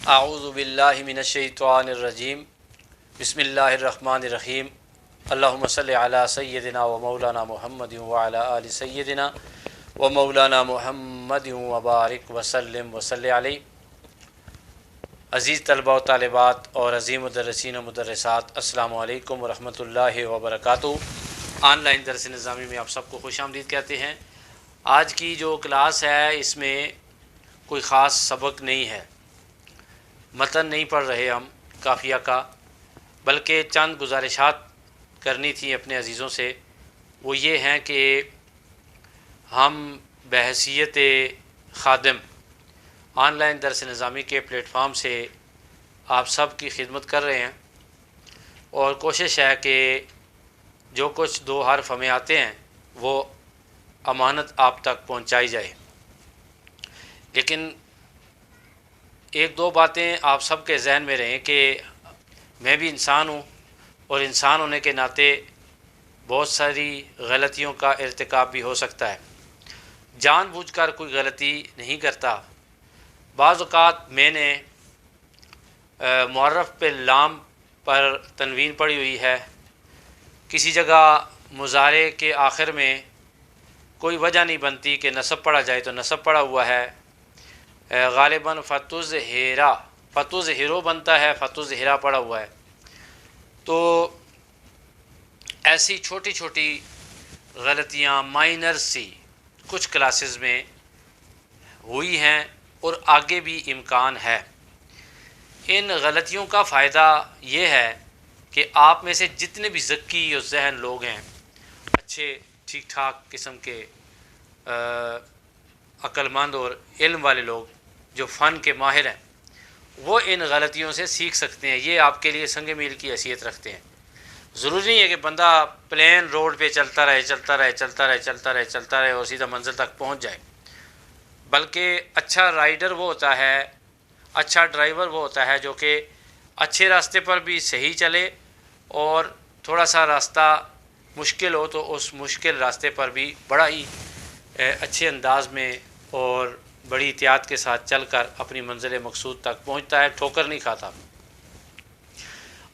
اعوذ باللہ من الشیطان الرجیم بسم اللہ الرحمن الرحیم اللہم صلی علی سیدنا و مولانا محمد وعلی آل سیدنا و مولانا محمد وبارک وسلم وصلی علیہ۔ عزیز طلبہ و طالبات اور عظیم مدرسین و مدرسات، السلام علیکم ورحمۃ اللہ وبرکاتہ۔ آن لائن درس نظامی میں آپ سب کو خوش آمدید کہتے ہیں۔ آج کی جو کلاس ہے اس میں کوئی خاص سبق نہیں ہے، متن نہیں پڑھ رہے ہم قافیہ کا، بلکہ چند گزارشات کرنی تھی اپنے عزیزوں سے۔ وہ یہ ہیں کہ ہم بحیثیت خادم آن لائن درس نظامی کے پلیٹ فارم سے آپ سب کی خدمت کر رہے ہیں، اور کوشش ہے کہ جو کچھ دو حرف ہمیں آتے ہیں وہ امانت آپ تک پہنچائی جائے۔ لیکن ایک دو باتیں آپ سب کے ذہن میں رہیں کہ میں بھی انسان ہوں، اور انسان ہونے کے ناطے بہت ساری غلطیوں کا ارتکاب بھی ہو سکتا ہے۔ جان بوجھ کر کوئی غلطی نہیں کرتا۔ بعض اوقات میں نے معرف پہ لام پر تنوین پڑی ہوئی ہے، کسی جگہ مضارع کے آخر میں کوئی وجہ نہیں بنتی کہ نصب پڑھا جائے تو نصب پڑھا ہوا ہے۔ غالباً فتظہرو بنتا ہے، فتظہرا پڑھا ہوا ہے۔ تو ایسی چھوٹی چھوٹی غلطیاں مائنر سی کچھ کلاسز میں ہوئی ہیں، اور آگے بھی امکان ہے۔ ان غلطیوں کا فائدہ یہ ہے کہ آپ میں سے جتنے بھی ذکی اور ذہن لوگ ہیں، اچھے ٹھیک ٹھاک قسم کے عقل مند اور علم والے لوگ جو فن کے ماہر ہیں، وہ ان غلطیوں سے سیکھ سکتے ہیں۔ یہ آپ کے لیے سنگ میل کی حیثیت رکھتے ہیں۔ ضروری نہیں ہے کہ بندہ پلین روڈ پہ چلتا رہے اور سیدھا منزل تک پہنچ جائے، بلکہ اچھا رائیڈر وہ ہوتا ہے، اچھا ڈرائیور وہ ہوتا ہے جو کہ اچھے راستے پر بھی صحیح چلے، اور تھوڑا سا راستہ مشکل ہو تو اس مشکل راستے پر بھی بڑا ہی اچھے انداز میں اور بڑی احتیاط کے ساتھ چل کر اپنی منزل مقصود تک پہنچتا ہے، ٹھوکر نہیں کھاتا۔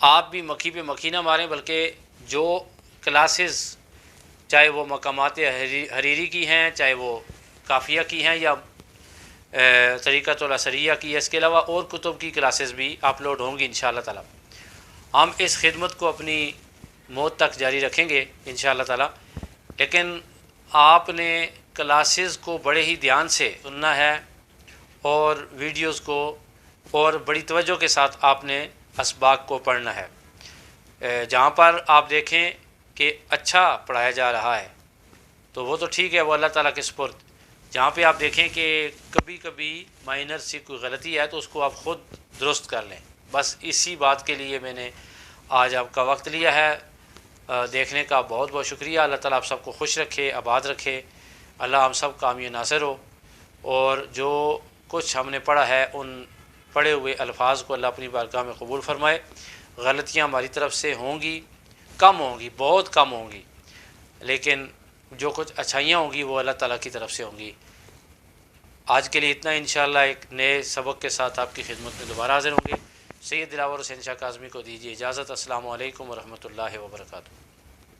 آپ بھی مکھی پہ مکھی نہ ماریں، بلکہ جو کلاسز چاہے وہ مقامات حریری کی ہیں، چاہے وہ قافیہ کی ہیں، یا طریقۃ الاسریہ کی ہے، اس کے علاوہ اور کتب کی کلاسز بھی اپلوڈ ہوں گی انشاءاللہ تعالی۔ ہم اس خدمت کو اپنی موت تک جاری رکھیں گے انشاءاللہ تعالی، لیکن آپ نے کلاسز کو بڑے ہی دھیان سے سننا ہے، اور ویڈیوز کو اور بڑی توجہ کے ساتھ آپ نے اسباق کو پڑھنا ہے۔ جہاں پر آپ دیکھیں کہ اچھا پڑھایا جا رہا ہے تو وہ تو ٹھیک ہے، وہ اللہ تعالیٰ کے سپرد۔ جہاں پہ آپ دیکھیں کہ کبھی کبھی مائنر سی کوئی غلطی ہے تو اس کو آپ خود درست کر لیں۔ بس اسی بات کے لیے میں نے آج آپ کا وقت لیا ہے۔ دیکھنے کا بہت بہت شکریہ۔ اللہ تعالیٰ آپ سب کو خوش رکھے، آباد رکھے، اللہ ہم سب کا حامی ناصر ہو، اور جو کچھ ہم نے پڑھا ہے ان پڑھے ہوئے الفاظ کو اللہ اپنی بارگاہ میں قبول فرمائے۔ غلطیاں ہماری طرف سے ہوں گی، کم ہوں گی، بہت کم ہوں گی، لیکن جو کچھ اچھائیاں ہوں گی وہ اللہ تعالیٰ کی طرف سے ہوں گی۔ آج کے لیے اتنا، انشاءاللہ ایک نئے سبق کے ساتھ آپ کی خدمت میں دوبارہ حاضر ہوں گے۔ سید دلاور حسین شاہ کاظمی کو دیجیے اجازت۔ السلام علیکم ورحمۃ اللہ وبرکاتہ۔